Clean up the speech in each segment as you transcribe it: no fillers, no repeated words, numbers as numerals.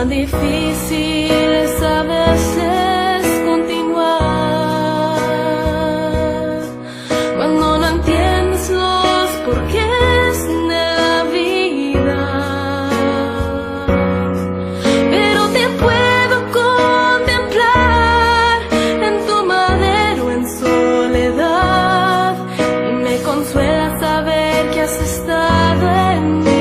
Cuán difícil es a veces continuar cuando no entiendes los porqués de la vida. Pero te puedo contemplar en tu madero en soledad y me consuela saber que has estado en mi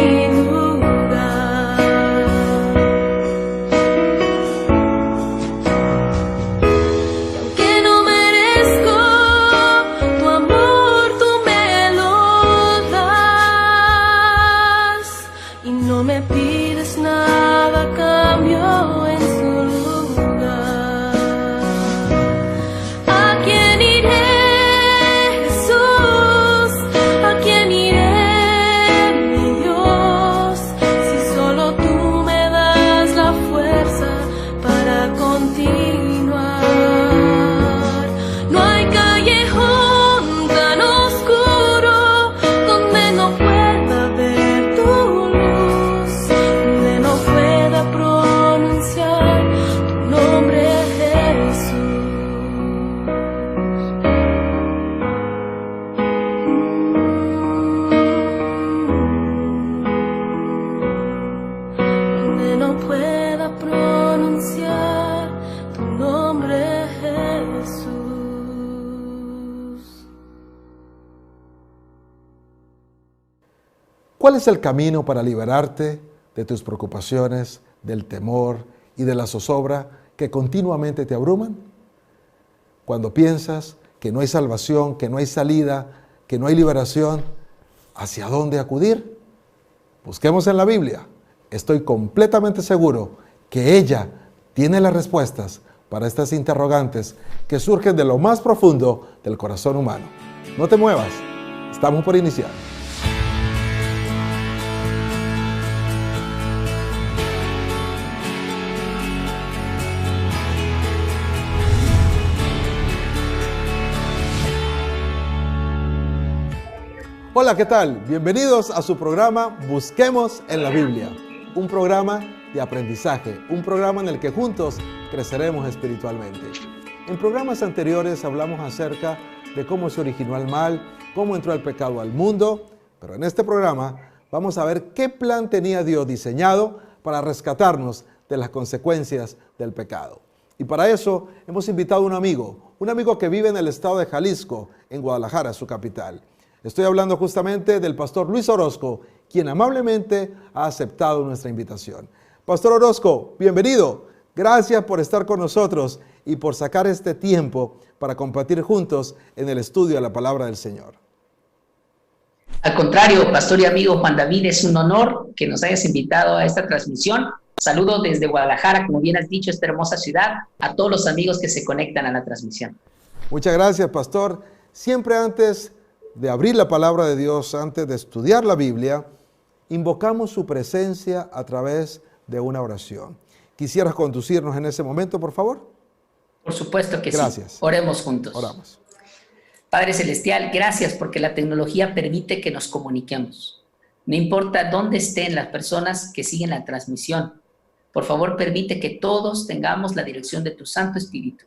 ¿Cuál es el camino para liberarte de tus preocupaciones, del temor y de la zozobra que continuamente te abruman? Cuando piensas que no hay salvación, que no hay salida, que no hay liberación, ¿hacia dónde acudir? Busquemos en la Biblia. Estoy completamente seguro que ella tiene las respuestas para estas interrogantes que surgen de lo más profundo del corazón humano. No te muevas, estamos por iniciar. Hola, ¿qué tal? Bienvenidos a su programa Busquemos en la Biblia, un programa de aprendizaje, un programa en el que juntos creceremos espiritualmente. En programas anteriores hablamos acerca de cómo se originó el mal, cómo entró el pecado al mundo, pero en este programa vamos a ver qué plan tenía Dios diseñado para rescatarnos de las consecuencias del pecado. Y para eso hemos invitado a un amigo que vive en el estado de Jalisco, en Guadalajara, su capital. Estoy hablando justamente del pastor Luis Orozco, quien amablemente ha aceptado nuestra invitación. Pastor Orozco, bienvenido. Gracias por estar con nosotros y por sacar este tiempo para compartir juntos en el estudio de la palabra del Señor. Al contrario, pastor y amigo Juan David, es un honor que nos hayas invitado a esta transmisión. Saludo desde Guadalajara, como bien has dicho, esta hermosa ciudad, a todos los amigos que se conectan a la transmisión. Muchas gracias, pastor. Siempre antes de abrir la palabra de Dios, antes de estudiar la Biblia, invocamos su presencia a través de una oración. ¿Quisieras conducirnos en ese momento, por favor? Por supuesto que gracias. Sí. Oremos juntos. Oramos. Padre Celestial, gracias porque la tecnología permite que nos comuniquemos. No importa dónde estén las personas que siguen la transmisión, por favor permite que todos tengamos la dirección de tu Santo Espíritu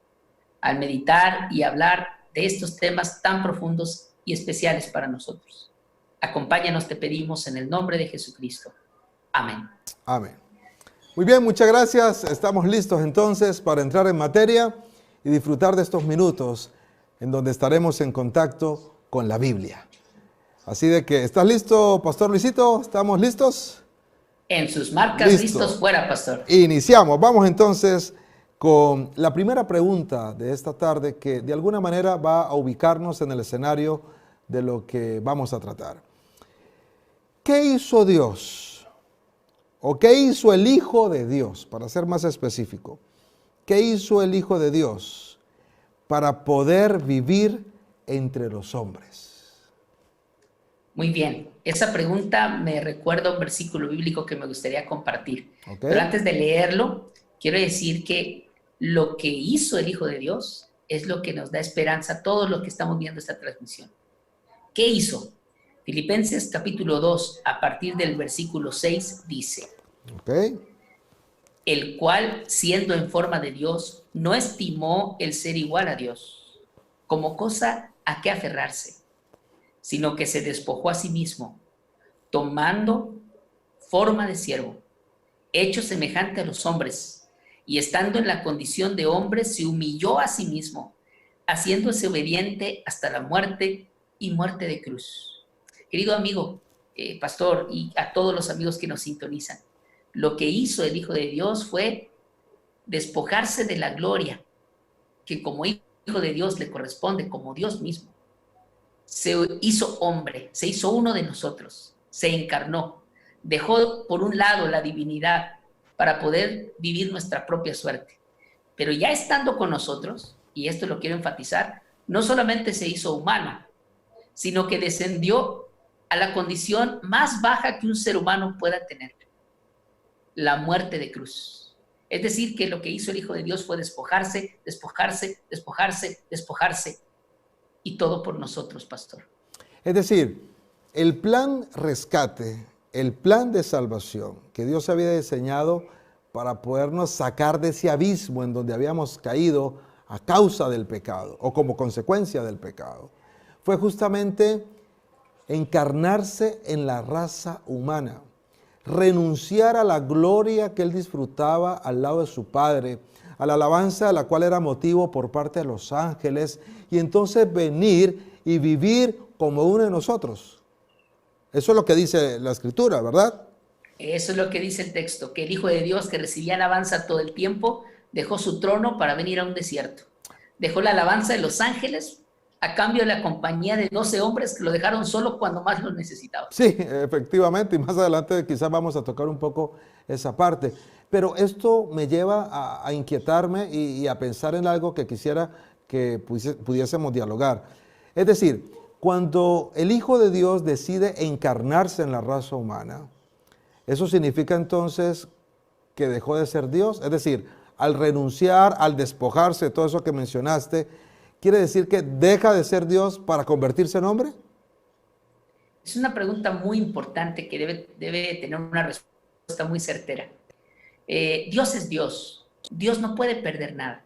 al meditar y hablar de estos temas tan profundos y especiales para nosotros. Acompáñanos, te pedimos, en el nombre de Jesucristo. Amén. Amén. Muy bien, muchas gracias. Estamos listos entonces para entrar en materia y disfrutar de estos minutos en donde estaremos en contacto con la Biblia. Así de que, ¿estás listo, Pastor Luisito? ¿Estamos listos? En sus marcas, listos fuera, Pastor. Iniciamos. Vamos entonces con la primera pregunta de esta tarde, que de alguna manera va a ubicarnos en el escenario de lo que vamos a tratar. ¿Qué hizo Dios? ¿O qué hizo el Hijo de Dios? Para ser más específico, ¿qué hizo el Hijo de Dios para poder vivir entre los hombres? Muy bien, esa pregunta me recuerda un versículo bíblico que me gustaría compartir. Okay. Pero antes de leerlo, quiero decir que lo que hizo el Hijo de Dios es lo que nos da esperanza a todos los que estamos viendo esta transmisión. ¿Qué hizo? Filipenses capítulo 2, a partir del versículo 6, dice. Okay. el cual, siendo en forma de Dios, no estimó el ser igual a Dios como cosa a que aferrarse, sino que se despojó a sí mismo, tomando forma de siervo, hecho semejante a los hombres, y estando en la condición de hombre, se humilló a sí mismo, haciéndose obediente hasta la muerte y muerte de cruz. Querido amigo, pastor, y a todos los amigos que nos sintonizan, lo que hizo el Hijo de Dios fue despojarse de la gloria que como Hijo de Dios le corresponde, como Dios mismo. Se hizo hombre, se hizo uno de nosotros, se encarnó, dejó por un lado la divinidad para poder vivir nuestra propia suerte. Pero ya estando con nosotros, y esto lo quiero enfatizar, no solamente se hizo humano, sino que descendió a la condición más baja que un ser humano pueda tener, la muerte de cruz. Es decir, que lo que hizo el Hijo de Dios fue despojarse, despojarse, despojarse, despojarse, y todo por nosotros, pastor. Es decir, el plan rescate, el plan de salvación que Dios había diseñado para podernos sacar de ese abismo en donde habíamos caído a causa del pecado o como consecuencia del pecado, fue justamente encarnarse en la raza humana, renunciar a la gloria que él disfrutaba al lado de su Padre, a la alabanza de la cual era motivo por parte de los ángeles, y entonces venir y vivir como uno de nosotros. Eso es lo que dice la Escritura, ¿verdad? Eso es lo que dice el texto, que el Hijo de Dios, que recibía alabanza todo el tiempo, dejó su trono para venir a un desierto. Dejó la alabanza de los ángeles a cambio de la compañía de 12 hombres que lo dejaron solo cuando más lo necesitaban. Sí, efectivamente, y más adelante quizás vamos a tocar un poco esa parte. Pero esto me lleva a inquietarme y a pensar en algo que quisiera que pudiésemos dialogar. Es decir, cuando el Hijo de Dios decide encarnarse en la raza humana, ¿eso significa entonces que dejó de ser Dios? Es decir, al renunciar, al despojarse de todo eso que mencionaste, ¿quiere decir que deja de ser Dios para convertirse en hombre? Es una pregunta muy importante que debe tener una respuesta muy certera. Dios es Dios. Dios no puede perder nada.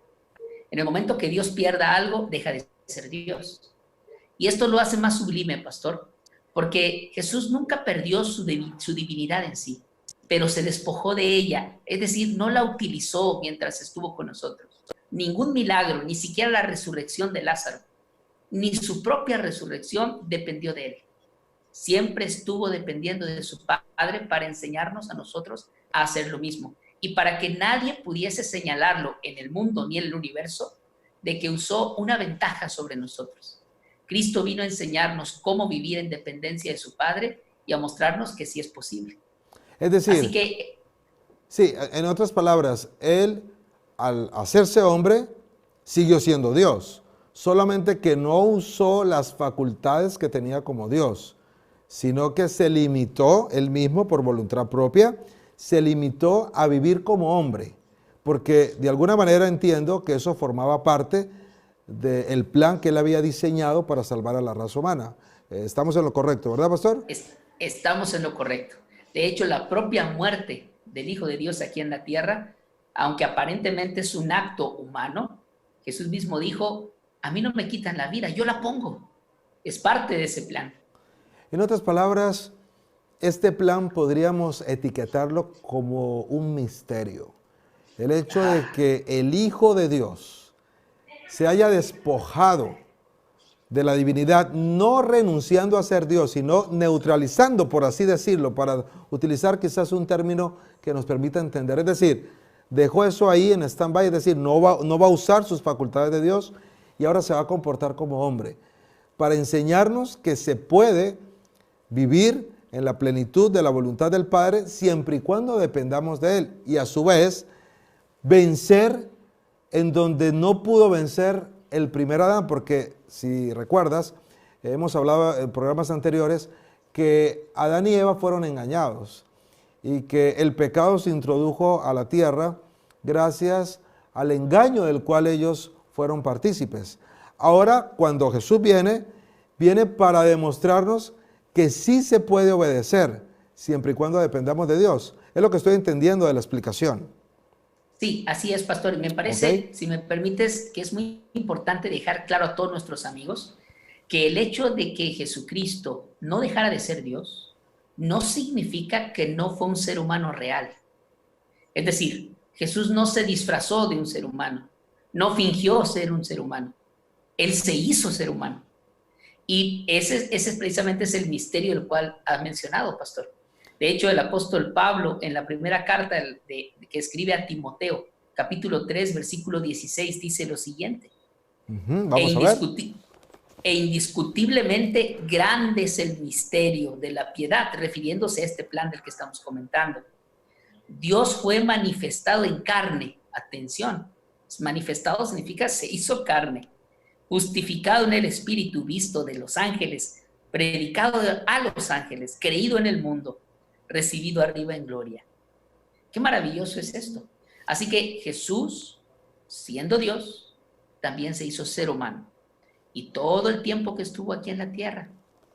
En el momento que Dios pierda algo, deja de ser Dios. Y esto lo hace más sublime, pastor, porque Jesús nunca perdió su divinidad en sí, pero se despojó de ella, es decir, no la utilizó mientras estuvo con nosotros. Ningún milagro, ni siquiera la resurrección de Lázaro, ni su propia resurrección dependió de él. Siempre estuvo dependiendo de su Padre para enseñarnos a nosotros a hacer lo mismo. Y para que nadie pudiese señalarlo en el mundo ni en el universo de que usó una ventaja sobre nosotros. Cristo vino a enseñarnos cómo vivir en dependencia de su Padre y a mostrarnos que sí es posible. Es decir, así que, sí, en otras palabras, él al hacerse hombre siguió siendo Dios, solamente que no usó las facultades que tenía como Dios, sino que se limitó él mismo por voluntad propia, se limitó a vivir como hombre, porque de alguna manera entiendo que eso formaba parte del plan que él había diseñado para salvar a la raza humana. Estamos en lo correcto, ¿verdad, pastor? Estamos en lo correcto. De hecho, la propia muerte del Hijo de Dios aquí en la tierra, aunque aparentemente es un acto humano, Jesús mismo dijo, a mí no me quitan la vida, yo la pongo. Es parte de ese plan. En otras palabras, este plan podríamos etiquetarlo como un misterio. El hecho de que el Hijo de Dios se haya despojado de la divinidad, no renunciando a ser Dios, sino neutralizando, por así decirlo, para utilizar quizás un término que nos permita entender. Es decir, dejó eso ahí en stand-by, es decir, no va a usar sus facultades de Dios y ahora se va a comportar como hombre, para enseñarnos que se puede vivir en la plenitud de la voluntad del Padre siempre y cuando dependamos de Él, y a su vez vencer en donde no pudo vencer el primer Adán, porque si recuerdas, hemos hablado en programas anteriores que Adán y Eva fueron engañados y que el pecado se introdujo a la tierra gracias al engaño del cual ellos fueron partícipes. Ahora, cuando Jesús viene para demostrarnos que sí se puede obedecer siempre y cuando dependamos de Dios. Es lo que estoy entendiendo de la explicación. Sí, así es, pastor. Y me parece, ¿Ok? si me permites, que es muy importante dejar claro a todos nuestros amigos que el hecho de que Jesucristo no dejara de ser Dios no significa que no fue un ser humano real. Es decir, Jesús no se disfrazó de un ser humano, no fingió ser un ser humano. Él se hizo ser humano. Y ese precisamente es el misterio del cual has mencionado, pastor. De hecho, el apóstol Pablo, en la primera carta que escribe a Timoteo, capítulo 3, versículo 16, dice lo siguiente: Ujú, e, vamos a ver. e indiscutiblemente grande es el misterio de la piedad, refiriéndose a este plan del que estamos comentando. Dios fue manifestado en carne. Atención, manifestado significa se hizo carne, justificado en el Espíritu, visto de los ángeles, predicado a los ángeles, creído en el mundo, recibido arriba en gloria. Qué maravilloso es esto. Así que Jesús, siendo Dios, también se hizo ser humano. Y todo el tiempo que estuvo aquí en la tierra,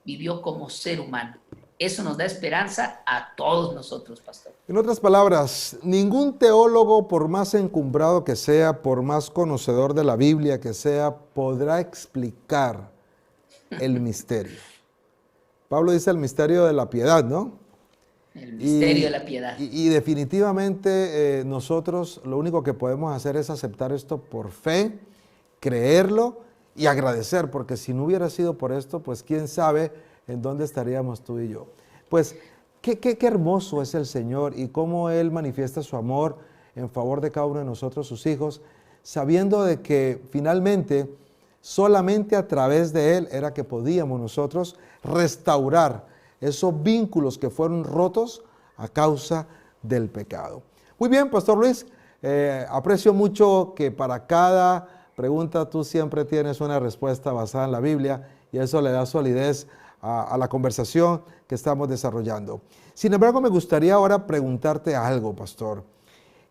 vivió como ser humano. Eso nos da esperanza a todos nosotros, pastor. En otras palabras, ningún teólogo, por más encumbrado que sea, por más conocedor de la Biblia que sea, podrá explicar el misterio. Pablo dice el misterio de la piedad, ¿no? El misterio de la piedad. Y definitivamente nosotros lo único que podemos hacer es aceptar esto por fe, creerlo y agradecer, porque si no hubiera sido por esto, pues quién sabe en dónde estaríamos tú y yo. Pues qué hermoso es el Señor y cómo Él manifiesta su amor en favor de cada uno de nosotros, sus hijos, sabiendo de que finalmente solamente a través de Él era que podíamos nosotros restaurar esos vínculos que fueron rotos a causa del pecado. Muy bien, Pastor Luis, aprecio mucho que para cada pregunta tú siempre tienes una respuesta basada en la Biblia y eso le da solidez a la conversación que estamos desarrollando. Sin embargo, me gustaría ahora preguntarte algo, Pastor.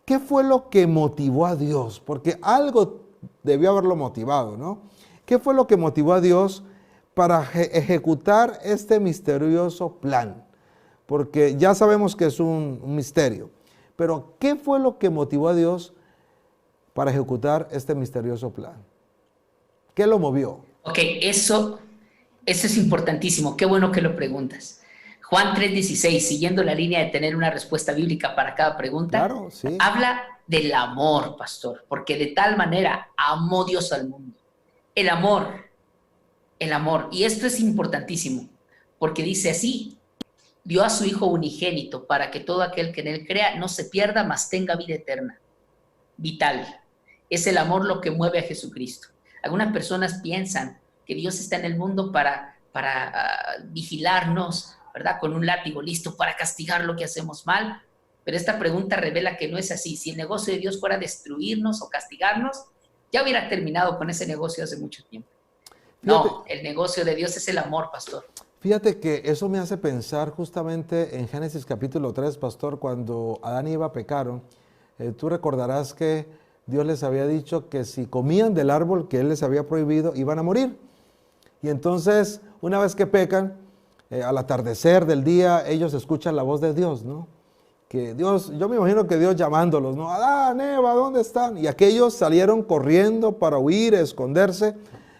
¿Qué fue lo que motivó a Dios? Porque algo debió haberlo motivado, ¿no? ¿Qué fue lo que motivó a Dios para ejecutar este misterioso plan? Porque ya sabemos que es un misterio, pero ¿qué fue lo que motivó a Dios para ejecutar este misterioso plan? ¿Qué lo movió? Ok, eso es importantísimo. Qué bueno que lo preguntas. Juan 3:16, siguiendo la línea de tener una respuesta bíblica para cada pregunta, Claro, sí. habla del amor, pastor, porque de tal manera amó Dios al mundo. El amor, el amor. Y esto es importantísimo, porque dice así: dio a su Hijo unigénito para que todo aquel que en él crea no se pierda, mas tenga vida eterna. Vital. Es el amor lo que mueve a Jesucristo. Algunas personas piensan que Dios está en el mundo para vigilarnos, ¿verdad? Con un látigo listo para castigar lo que hacemos mal. Pero esta pregunta revela que no es así. Si el negocio de Dios fuera destruirnos o castigarnos, ya hubiera terminado con ese negocio hace mucho tiempo. No, el negocio de Dios es el amor, pastor. Fíjate que eso me hace pensar justamente en Génesis capítulo 3, pastor, cuando Adán y Eva pecaron. Tú recordarás que Dios les había dicho que si comían del árbol que Él les había prohibido, iban a morir. Y entonces, una vez que pecan, al atardecer del día, ellos escuchan la voz de Dios, ¿no? Que Dios, yo me imagino que Dios llamándolos, ¿no? Adán, Eva, ¿dónde están? Y aquellos salieron corriendo para huir, esconderse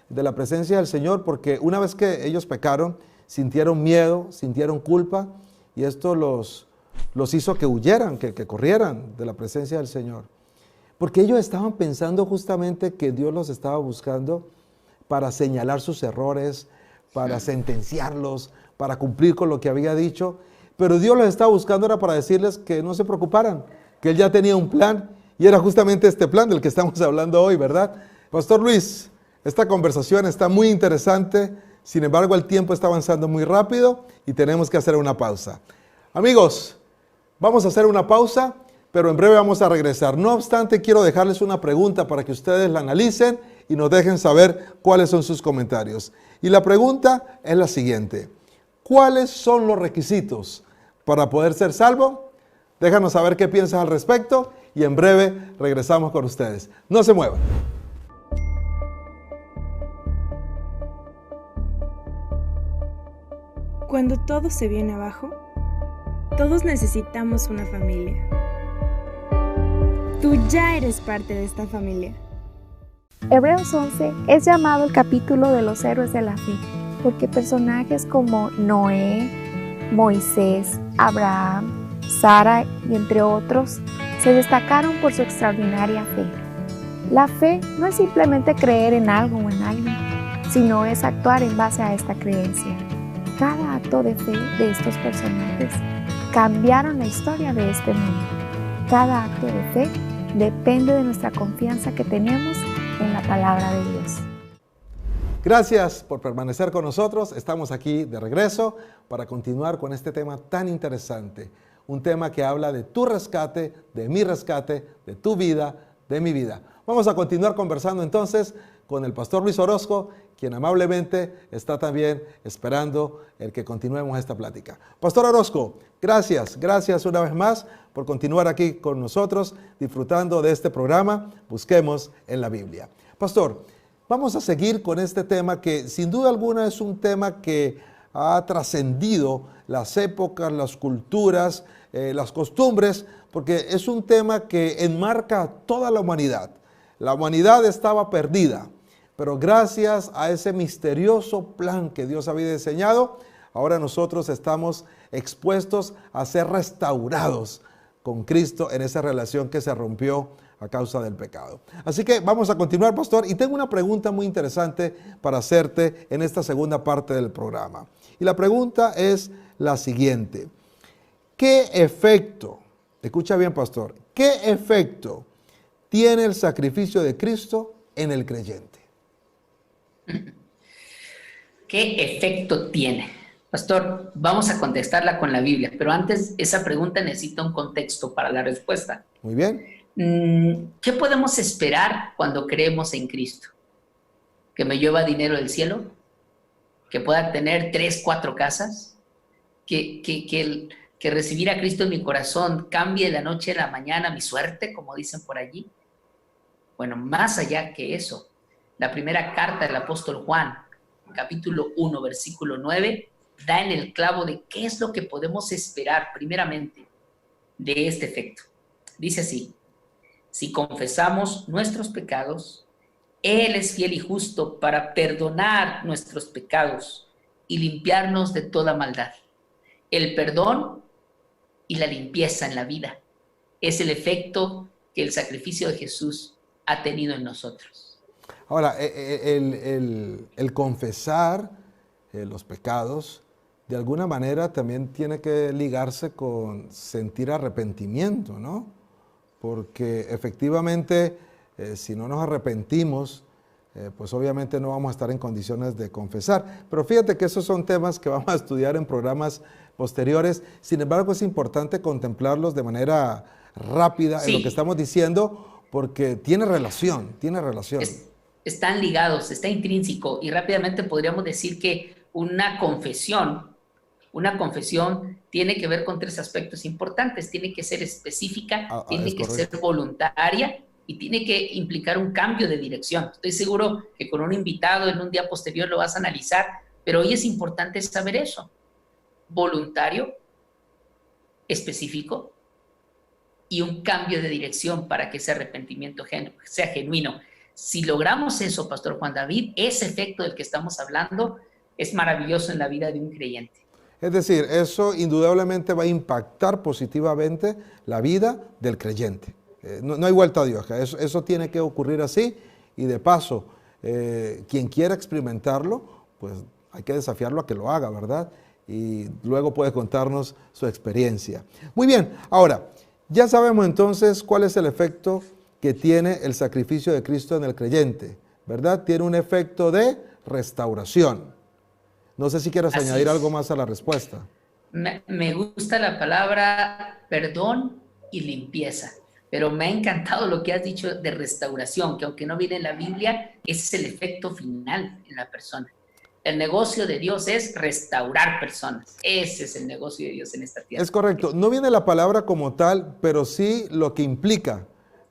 de la presencia del Señor, porque una vez que ellos pecaron, sintieron miedo, sintieron culpa, y esto los hizo que huyeran, que corrieran de la presencia del Señor. Porque ellos estaban pensando justamente que Dios los estaba buscando para señalar sus errores, para sentenciarlos, para cumplir con lo que había dicho. Pero Dios los estaba buscando era para decirles que no se preocuparan, que Él ya tenía un plan, y era justamente este plan del que estamos hablando hoy, ¿verdad? Pastor Luis, esta conversación está muy interesante, sin embargo el tiempo está avanzando muy rápido y tenemos que hacer una pausa. Amigos, vamos a hacer una pausa, pero en breve vamos a regresar. No obstante, quiero dejarles una pregunta para que ustedes la analicen y nos dejen saber cuáles son sus comentarios. Y la pregunta es la siguiente: ¿cuáles son los requisitos para poder ser salvo? Déjanos saber qué piensas al respecto y en breve regresamos con ustedes. No se muevan. Cuando todo se viene abajo, todos necesitamos una familia. Tú ya eres parte de esta familia. Hebreos 11 es llamado el capítulo de los héroes de la fe, porque personajes como Noé, Moisés, Abraham, Sara y entre otros se destacaron por su extraordinaria fe. La fe no es simplemente creer en algo o en alguien, sino es actuar en base a esta creencia. Cada acto de fe de estos personajes cambiaron la historia de este mundo. Cada acto de fe depende de nuestra confianza que tenemos en la palabra de Dios. Gracias por permanecer con nosotros. Estamos aquí de regreso para continuar con este tema tan interesante. Un tema que habla de tu rescate, de mi rescate, de tu vida, de mi vida. Vamos a continuar conversando entonces con el pastor Luis Orozco, quien amablemente está también esperando el que continuemos esta plática. Pastor Orozco, gracias una vez más por continuar aquí con nosotros, disfrutando de este programa, Busquemos en la Biblia. Pastor, vamos a seguir con este tema que sin duda alguna es un tema que ha trascendido las épocas, las culturas, las costumbres, porque es un tema que enmarca a toda la humanidad. La humanidad estaba perdida, pero gracias a ese misterioso plan que Dios había diseñado, ahora nosotros estamos expuestos a ser restaurados con Cristo en esa relación que se rompió a causa del pecado. Así que vamos a continuar, pastor, y tengo una pregunta muy interesante para hacerte en esta segunda parte del programa. Y la pregunta es la siguiente: ¿qué efecto, escucha bien, pastor, qué efecto tiene el sacrificio de Cristo en el creyente? ¿Qué efecto tiene? Pastor, vamos a contestarla con la Biblia, pero antes esa pregunta necesita un contexto para la respuesta. Muy bien. ¿Qué podemos esperar cuando creemos en Cristo? ¿Que me llueva dinero del cielo? ¿Que pueda tener 3, 4 casas? ¿Que recibir a Cristo en mi corazón cambie de la noche a la mañana mi suerte, como dicen por allí? Bueno, más allá que eso, la primera carta del apóstol Juan, capítulo 1, versículo 9, da en el clavo de qué es lo que podemos esperar primeramente de este efecto. Dice así: si confesamos nuestros pecados, Él es fiel y justo para perdonar nuestros pecados y limpiarnos de toda maldad. El perdón y la limpieza en la vida es el efecto que el sacrificio de Jesús ha tenido en nosotros. Ahora, el confesar los pecados, de alguna manera también tiene que ligarse con sentir arrepentimiento, ¿no? Porque efectivamente, si no nos arrepentimos, pues obviamente no vamos a estar en condiciones de confesar. Pero fíjate que esos son temas que vamos a estudiar en programas posteriores. Sin embargo, es importante contemplarlos de manera rápida en lo que estamos diciendo, porque tiene relación. Están ligados, está intrínseco, y rápidamente podríamos decir que una confesión tiene que ver con 3 aspectos importantes. Tiene que ser específica, tiene que ser voluntaria y tiene que implicar un cambio de dirección. Estoy seguro que con un invitado en un día posterior lo vas a analizar, pero hoy es importante saber eso. Voluntario, específico y un cambio de dirección para que ese arrepentimiento sea genuino. Si logramos eso, Pastor Juan David, ese efecto del que estamos hablando es maravilloso en la vida de un creyente. Es decir, eso indudablemente va a impactar positivamente la vida del creyente. No hay vuelta a Dios, eso tiene que ocurrir así, y de paso, quien quiera experimentarlo, pues hay que desafiarlo a que lo haga, ¿verdad? Y luego puede contarnos su experiencia. Muy bien, ahora, ya sabemos entonces cuál es el efecto que tiene el sacrificio de Cristo en el creyente, ¿verdad? Tiene un efecto de restauración. No sé si quieres añadir algo más a la respuesta. Me gusta la palabra perdón y limpieza, pero me ha encantado lo que has dicho de restauración, que aunque no viene en la Biblia, ese es el efecto final en la persona. El negocio de Dios es restaurar personas. Ese es el negocio de Dios en esta tierra. Es correcto. No viene la palabra como tal, pero sí lo que implica,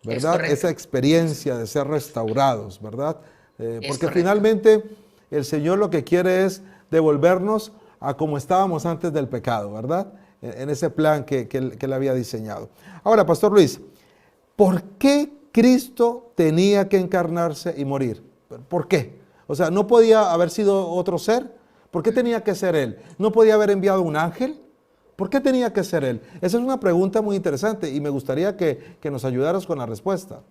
¿verdad? Esa experiencia de ser restaurados, ¿verdad? Porque finalmente el Señor lo que quiere es devolvernos a como estábamos antes del pecado, ¿verdad? En ese plan que Él había diseñado. Ahora, Pastor Luis, ¿por qué Cristo tenía que encarnarse y morir? ¿Por qué? O sea, ¿no podía haber sido otro ser? ¿Por qué tenía que ser Él? ¿No podía haber enviado un ángel? ¿Por qué tenía que ser Él? Esa es una pregunta muy interesante y me gustaría que nos ayudaras con la respuesta.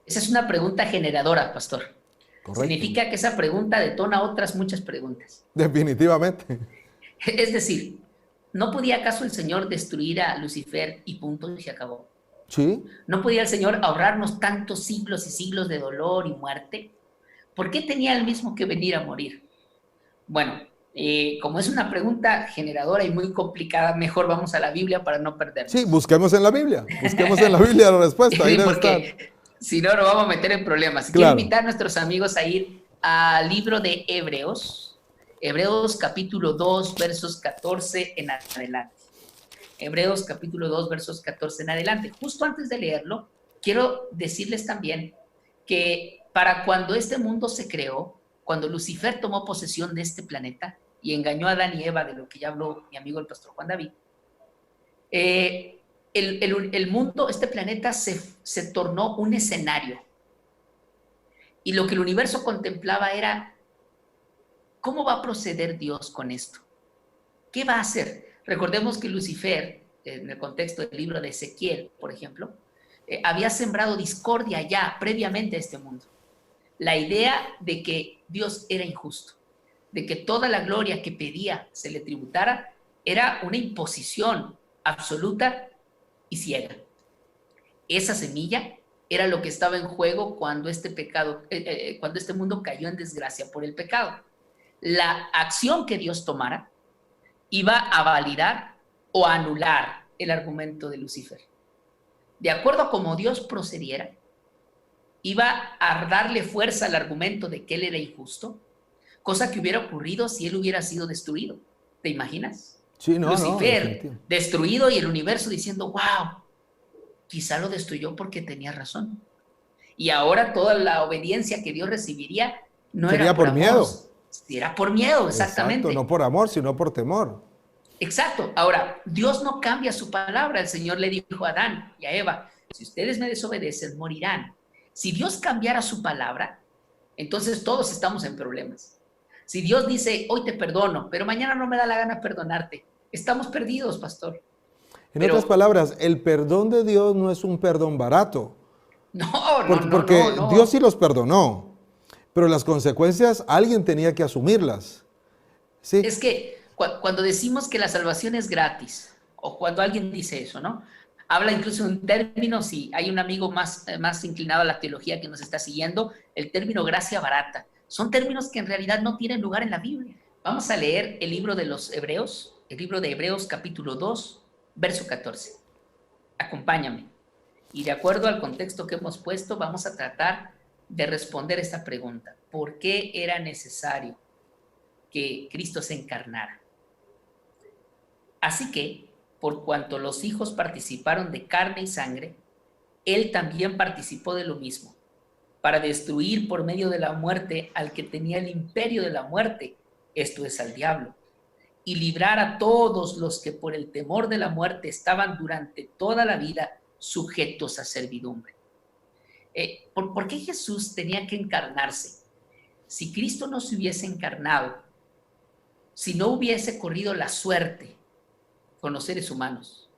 Esa es una pregunta generadora, pastor. Correcto. Significa que esa pregunta detona otras muchas preguntas. Definitivamente. Es decir, ¿no podía acaso el Señor destruir a Lucifer y punto y se acabó? Sí. ¿No podía el Señor ahorrarnos tantos siglos y siglos de dolor y muerte? ¿Por qué tenía él mismo que venir a morir? Bueno, como es una pregunta generadora y muy complicada, mejor vamos a la Biblia para no perdernos. Sí, busquemos en la Biblia. Busquemos en la Biblia la respuesta. Ahí Sí, debe estar. porque si no, nos vamos a meter en problemas. Claro. Quiero invitar a nuestros amigos a ir al libro de Hebreos, Hebreos capítulo 2, versos 14 en adelante. Hebreos capítulo 2, versos 14 en adelante. Justo antes de leerlo, quiero decirles también que para cuando este mundo se creó, cuando Lucifer tomó posesión de este planeta y engañó a Adán y Eva, de lo que ya habló mi amigo el pastor Juan David, el mundo, este planeta se tornó un escenario. Y lo que el universo contemplaba era, ¿cómo va a proceder Dios con esto? ¿Qué va a hacer? Recordemos que Lucifer, en el contexto del libro de Ezequiel, por ejemplo, había sembrado discordia ya previamente a este mundo. La idea de que Dios era injusto, de que toda la gloria que pedía se le tributara, era una imposición absoluta y ciega. Esa semilla era lo que estaba en juego cuando este mundo cayó en desgracia por el pecado. La acción que Dios tomara iba a validar o a anular el argumento de Lucifer. De acuerdo a cómo Dios procediera, iba a darle fuerza al argumento de que él era injusto, cosa que hubiera ocurrido si él hubiera sido destruido. ¿Te imaginas? Sí, no, Lucifer no, destruido y el universo diciendo, wow, quizá lo destruyó porque tenía razón. Y ahora toda la obediencia que Dios recibiría no sería era por miedo. amor, era por miedo, exactamente. Exacto, no por amor, sino por temor. Exacto. Ahora, Dios no cambia su palabra. El Señor le dijo a Adán y a Eva, si ustedes me desobedecen, morirán. Si Dios cambiara su palabra, entonces todos estamos en problemas. Si Dios dice, hoy te perdono, pero mañana no me da la gana perdonarte, estamos perdidos, pastor. En otras palabras, el perdón de Dios no es un perdón barato. Porque no. Dios sí los perdonó, pero las consecuencias alguien tenía que asumirlas. ¿Sí? Es que cuando decimos que la salvación es gratis, o cuando alguien dice eso, ¿no? Habla incluso en términos, si hay un amigo más inclinado a la teología que nos está siguiendo, el término gracia barata. Son términos que en realidad no tienen lugar en la Biblia. Vamos a leer el libro de los Hebreos, el libro de Hebreos capítulo 2, verso 14. Acompáñame. Y de acuerdo al contexto que hemos puesto, vamos a tratar de responder esta pregunta. ¿Por qué era necesario que Cristo se encarnara? Así que, por cuanto los hijos participaron de carne y sangre, él también participó de lo mismo, para destruir por medio de la muerte al que tenía el imperio de la muerte, esto es, al diablo, y librar a todos los que por el temor de la muerte estaban durante toda la vida sujetos a servidumbre. ¿Por qué Jesús tenía que encarnarse? Si Cristo no se hubiese encarnado, si no hubiese corrido la suerte con los seres humanos,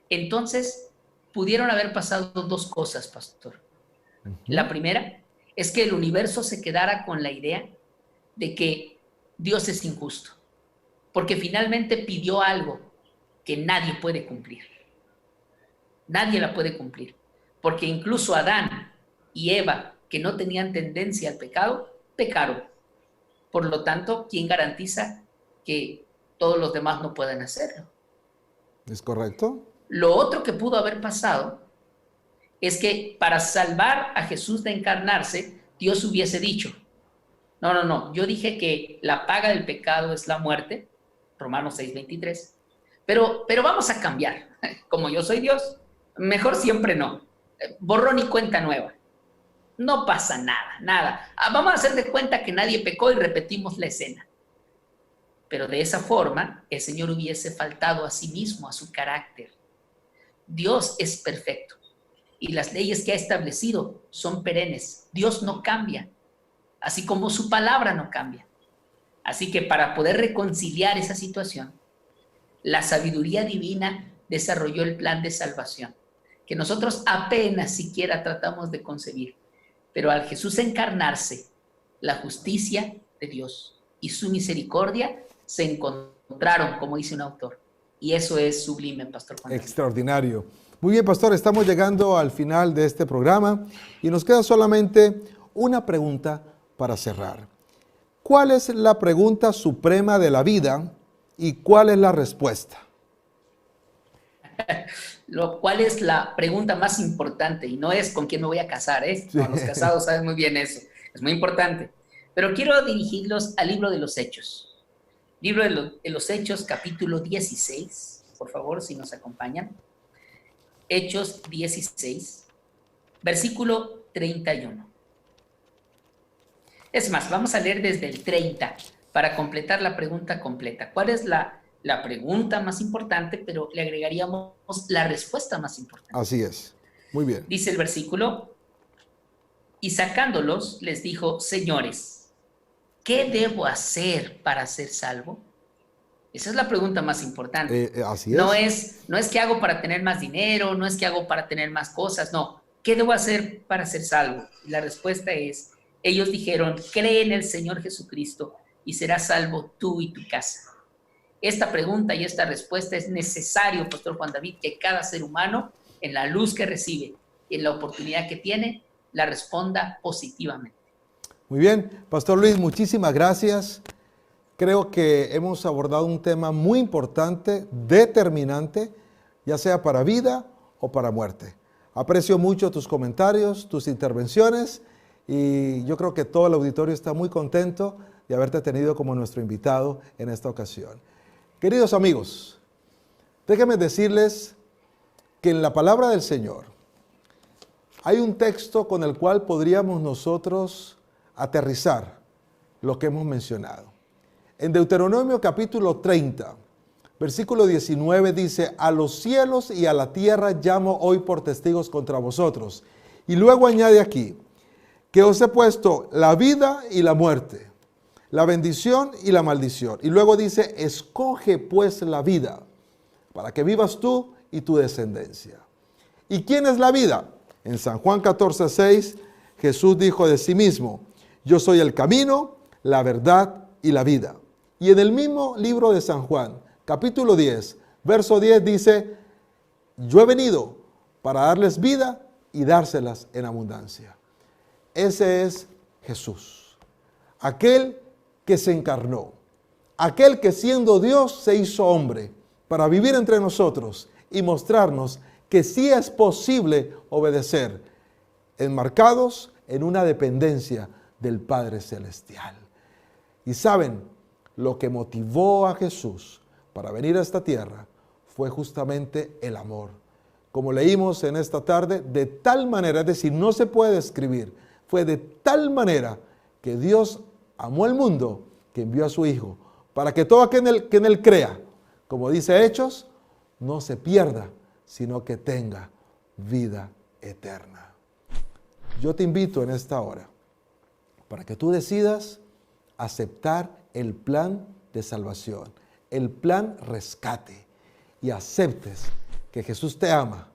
entonces pudieron haber pasado dos cosas, pastor. La primera es que el universo se quedara con la idea de que Dios es injusto, porque finalmente pidió algo que nadie puede cumplir. Nadie la puede cumplir, porque incluso Adán y Eva, que no tenían tendencia al pecado, pecaron. Por lo tanto, ¿quién garantiza que todos los demás no puedan hacerlo? ¿Es correcto? Lo otro que pudo haber pasado es que para salvar a Jesús de encarnarse, Dios hubiese dicho, no, yo dije que la paga del pecado es la muerte, Romanos 6:23, pero vamos a cambiar, como yo soy Dios, mejor siempre no, borrón y cuenta nueva, no pasa nada, vamos a hacer de cuenta que nadie pecó y repetimos la escena. Pero de esa forma, el Señor hubiese faltado a sí mismo, a su carácter. Dios es perfecto. y las leyes que ha establecido son perennes. Dios no cambia, así como su palabra no cambia. Así que para poder reconciliar esa situación, la sabiduría divina desarrolló el plan de salvación, que nosotros apenas siquiera tratamos de concebir. Pero al Jesús encarnarse, la justicia de Dios y su misericordia se encontraron, como dice un autor. Y eso es sublime, Pastor Juan. Extraordinario. Muy bien, pastor, estamos llegando al final de este programa y nos queda solamente una pregunta para cerrar. ¿Cuál es la pregunta suprema de la vida y cuál es la respuesta? ¿Cuál es la pregunta más importante? Y no es con quién me voy a casar, ¿eh? Sí. No, los casados saben muy bien eso. Es muy importante. Pero quiero dirigirlos al libro de los Hechos. Libro de los Hechos, capítulo 16. Por favor, si nos acompañan. Hechos 16, versículo 31. Es más, vamos a leer desde el 30 para completar la pregunta completa. ¿Cuál es la pregunta más importante? Pero le agregaríamos la respuesta más importante. Así es. Muy bien. Dice el versículo, y sacándolos les dijo, señores, ¿qué debo hacer para ser salvo? Esa es la pregunta más importante. Así es. No es qué hago para tener más dinero, no es qué hago para tener más cosas, no. ¿Qué debo hacer para ser salvo? Y la respuesta es, ellos dijeron, cree en el Señor Jesucristo y serás salvo tú y tu casa. Esta pregunta y esta respuesta es necesario, Pastor Juan David, que cada ser humano, en la luz que recibe y en la oportunidad que tiene, la responda positivamente. Muy bien, Pastor Luis, muchísimas gracias. Creo que hemos abordado un tema muy importante, determinante, ya sea para vida o para muerte. Aprecio mucho tus comentarios, tus intervenciones y yo creo que todo el auditorio está muy contento de haberte tenido como nuestro invitado en esta ocasión. Queridos amigos, déjenme decirles que en la palabra del Señor hay un texto con el cual podríamos nosotros aterrizar lo que hemos mencionado. En Deuteronomio capítulo 30, versículo 19 dice, a los cielos y a la tierra llamo hoy por testigos contra vosotros. Y luego añade aquí, que os he puesto la vida y la muerte, la bendición y la maldición. Y luego dice, escoge pues la vida, para que vivas tú y tu descendencia. ¿Y quién es la vida? En San Juan 14:6, Jesús dijo de sí mismo, yo soy el camino, la verdad y la vida. Y en el mismo libro de San Juan, capítulo 10, verso 10 dice, yo he venido para darles vida y dárselas en abundancia. Ese es Jesús, aquel que se encarnó, aquel que siendo Dios se hizo hombre para vivir entre nosotros y mostrarnos que sí es posible obedecer, enmarcados en una dependencia del Padre Celestial. Y saben, lo que motivó a Jesús para venir a esta tierra fue justamente el amor. Como leímos en esta tarde, de tal manera, es decir, no se puede describir, fue de tal manera que Dios amó al mundo que envió a su Hijo, para que todo aquel que en él crea, como dice Hechos, no se pierda, sino que tenga vida eterna. Yo te invito en esta hora para que tú decidas aceptar el plan de salvación, el plan rescate, y aceptes que Jesús te ama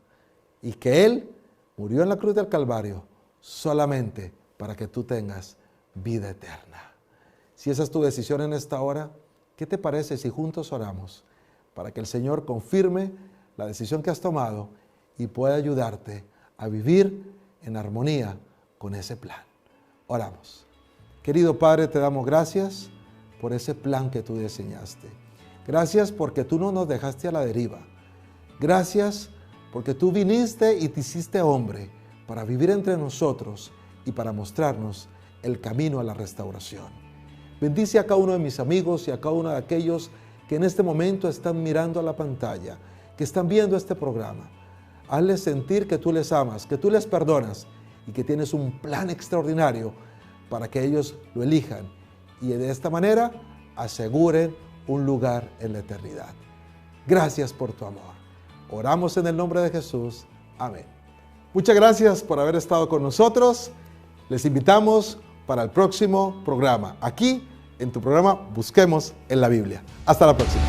y que Él murió en la cruz del Calvario solamente para que tú tengas vida eterna. Si esa es tu decisión en esta hora, ¿qué te parece si juntos oramos para que el Señor confirme la decisión que has tomado y pueda ayudarte a vivir en armonía con ese plan? Oramos. Querido Padre, te damos gracias por ese plan que tú diseñaste. Gracias porque tú no nos dejaste a la deriva. Gracias porque tú viniste y te hiciste hombre para vivir entre nosotros y para mostrarnos el camino a la restauración. Bendice a cada uno de mis amigos y a cada uno de aquellos que en este momento están mirando a la pantalla, que están viendo este programa. Hazles sentir que tú les amas, que tú les perdonas y que tienes un plan extraordinario para que ellos lo elijan y de esta manera aseguren un lugar en la eternidad. Gracias por tu amor. Oramos en el nombre de Jesús. Amén Muchas gracias por haber estado con nosotros. Les invitamos para el próximo programa, aquí en tu programa Busquemos en la Biblia. Hasta la próxima.